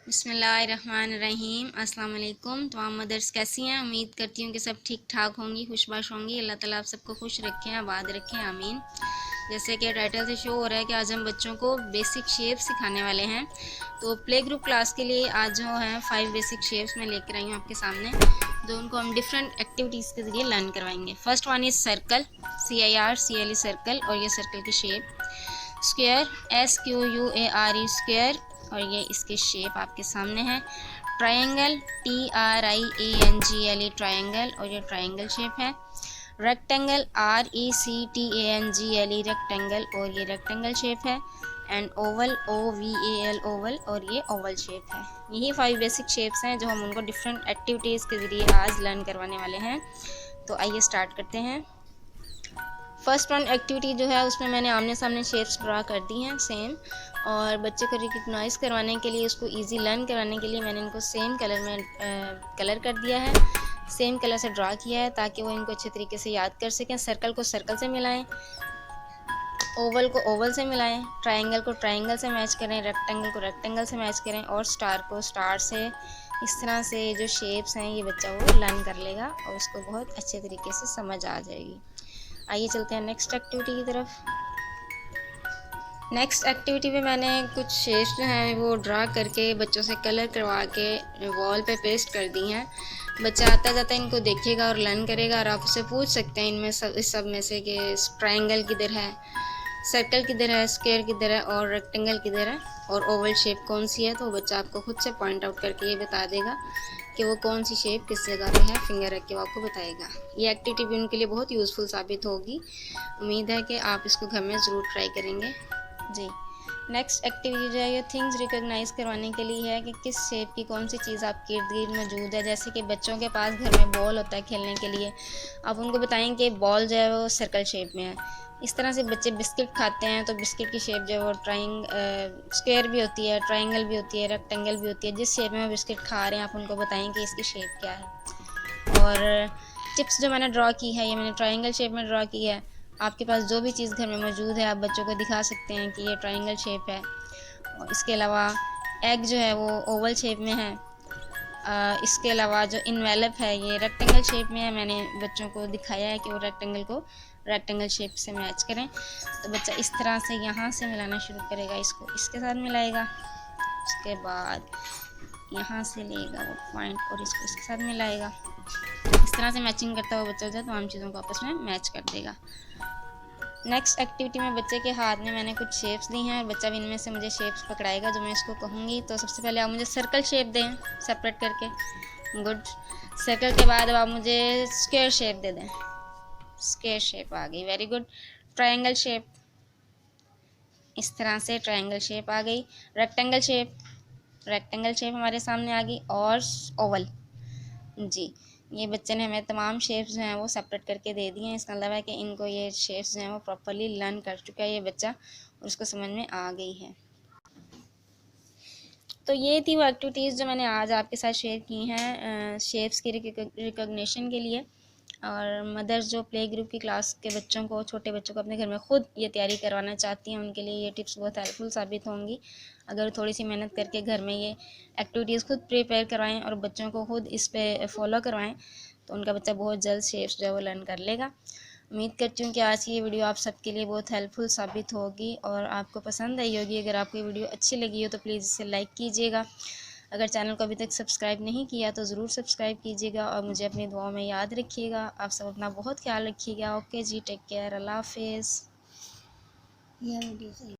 बिस्मिल्लाहिर्रहमानिर्रहीम। अस्सलाम वालेकुम। तमाम मदर्स कैसी हैं? उम्मीद करती हूँ कि सब ठीक ठाक होंगी, खुशबाश होंगी। अल्लाह ताला आप सबको खुश रखें, आबाद रखें, आमीन। जैसे कि टाइटल से शो हो रहा है कि आज हम बच्चों को बेसिक शेप सिखाने वाले हैं। तो प्ले ग्रुप क्लास के लिए आज जो है 5 बेसिक शेप्स मैं लेकर आई हूँ आपके सामने, जो उनको हम डिफरेंट एक्टिविटीज़ के ज़रिए लर्न करवाएंगे। First one is circle, CIRCLE circle, और ये सर्कल की शेप। स्क्वायर, SQUARE स्क्वायर, और ये इसकी शेप आपके सामने है। ट्रायंगल, TRIANGLE ट्रायंगल, और ये ट्रायंगल शेप है। रेक्टेंगल, RECTANGLE रेक्टेंगल, और ये रेक्टेंगल शेप है। एंड ओवल, OVAL ओवल, और ये ओवल शेप है। यही 5 बेसिक शेप्स हैं जो हम उनको डिफरेंट एक्टिविटीज़ के ज़रिए आज लर्न करवाने वाले हैं। तो आइए स्टार्ट करते हैं। फर्स्ट वन एक्टिविटी जो है उसमें मैंने आमने सामने शेप्स ड्रा कर दी हैं सेम, और बच्चे को रिकग्नाइज़ करवाने के लिए, उसको इजी लर्न करवाने के लिए मैंने इनको सेम कलर में कलर कर दिया है, सेम कलर से ड्रा किया है ताकि वो इनको अच्छे तरीके से याद कर सकें। सर्कल को सर्कल से मिलाएं, ओवल को ओवल से मिलाएं, ट्रायंगल को ट्रायंगल से मैच करें, रेक्टेंगल को रेक्टेंगल से मैच करें, और स्टार को स्टार से। इस तरह से जो शेप्स हैं ये बच्चा वो लर्न कर लेगा और उसको बहुत अच्छे तरीके से समझ आ जाएगी। आइए चलते हैं नेक्स्ट एक्टिविटी की तरफ। नेक्स्ट एक्टिविटी में मैंने कुछ शेप्स जो हैं वो ड्रा करके बच्चों से कलर करवा के वॉल पे पेस्ट कर दी हैं। बच्चा आता जाता इनको देखेगा और लर्न करेगा, और आप उससे पूछ सकते हैं इनमें इस सब में से कि ट्रायंगल किधर है, सर्कल किधर है, स्क्वायर किधर है, और रेक्टेंगल किधर है, और ओवल शेप कौन सी है। तो बच्चा आपको खुद से पॉइंट आउट करके ये बता देगा कि वो कौन सी शेप किस जगह पे है, फिंगर रख के वो आपको बताएगा। ये एक्टिविटी भी उनके लिए बहुत यूज़फुल साबित होगी। उम्मीद है कि आप इसको घर में ज़रूर ट्राई करेंगे जी। नेक्स्ट एक्टिविटी जो है ये थिंग्स रिकॉग्नाइज करवाने के लिए है कि किस शेप की कौन सी चीज़ आपके इर्द गिर्द मौजूद है। जैसे कि बच्चों के पास घर में बॉल होता है खेलने के लिए, आप उनको बताएं कि बॉल जो है वो सर्कल शेप में है। इस तरह से बच्चे बिस्किट खाते हैं तो बिस्किट की शेप जो है वो स्क्वायर भी होती है, ट्रायंगल भी होती है, रेक्टेंगल भी होती है। जिस शेप में वो बिस्किट खा रहे हैं आप उनको बताएं कि इसकी शेप क्या है। और चिप्स जो मैंने ड्रॉ की है ये मैंने ट्रायंगल शेप में ड्रॉ की है। आपके पास जो भी चीज़ घर में मौजूद है आप बच्चों को दिखा सकते हैं कि ये ट्रायंगल शेप है। और इसके अलावा एग जो है वो ओवल शेप में है। इसके अलावा जो इन्वेलप है ये रेक्टेंगल शेप में है। मैंने बच्चों को दिखाया है कि वो रेक्टेंगल को रेक्टेंगल शेप से मैच करें। तो बच्चा इस तरह से यहाँ से मिलाना शुरू करेगा, इसको इसके साथ मिलाएगा, उसके बाद यहाँ से लेगा वो पॉइंट और इसको इसके साथ मिलाएगा। इस तरह से मैचिंग करता हुआ बच्चा जो है तमाम चीज़ों को आपस में मैच कर देगा। नेक्स्ट एक्टिविटी में बच्चे के हाथ में मैंने कुछ शेप्स दी हैं और बच्चा भी इनमें से मुझे शेप्स पकड़ाएगा जो मैं इसको कहूँगी। तो सबसे पहले आप मुझे सर्कल शेप दें सेपरेट करके, गुड। सर्कल के बाद अब आप मुझे स्क्वायर शेप दे दें, स्क्वायर शेप आ गई, वेरी गुड। ट्रायंगल शेप, इस तरह से ट्रायंगल शेप आ गई। रेक्टेंगल शेप, रेक्टेंगल शेप हमारे सामने आ गई, और ओवल जी। ये बच्चे ने हमें तमाम शेप्स जो हैं वो सेपरेट करके दे दिए हैं। इसका मतलब है कि इनको ये शेप्स जो हैं वो प्रॉपर्ली लर्न कर चुका है ये बच्चा, और उसको समझ में आ गई है। तो ये थी वो एक्टिविटीज़ जो मैंने आज आपके साथ शेयर की हैं शेप्स की रिकॉग्निशन के लिए। और मदर्स जो प्ले ग्रुप की क्लास के बच्चों को, छोटे बच्चों को अपने घर में ख़ुद ये तैयारी करवाना चाहती हैं, उनके लिए ये टिप्स बहुत हेल्पफुल साबित होंगी। अगर थोड़ी सी मेहनत करके घर में ये एक्टिविटीज़ खुद प्रिपेयर करवाएं और बच्चों को खुद इस पर फॉलो करवाएं तो उनका बच्चा बहुत जल्द शेप्स जो है वो लर्न कर लेगा। उम्मीद करती हूँ कि आज की ये वीडियो आप सबके लिए बहुत हेल्पफुल साबित होगी और आपको पसंद आई होगी। अगर आपको ये वीडियो अच्छी लगी हो तो प्लीज़ इसे लाइक कीजिएगा। अगर चैनल को अभी तक सब्सक्राइब नहीं किया तो ज़रूर सब्सक्राइब कीजिएगा, और मुझे अपनी दुआओं में याद रखिएगा। आप सब अपना बहुत ख्याल रखिएगा। ओके जी, टेक केयर, अल्लाह हाफिज़।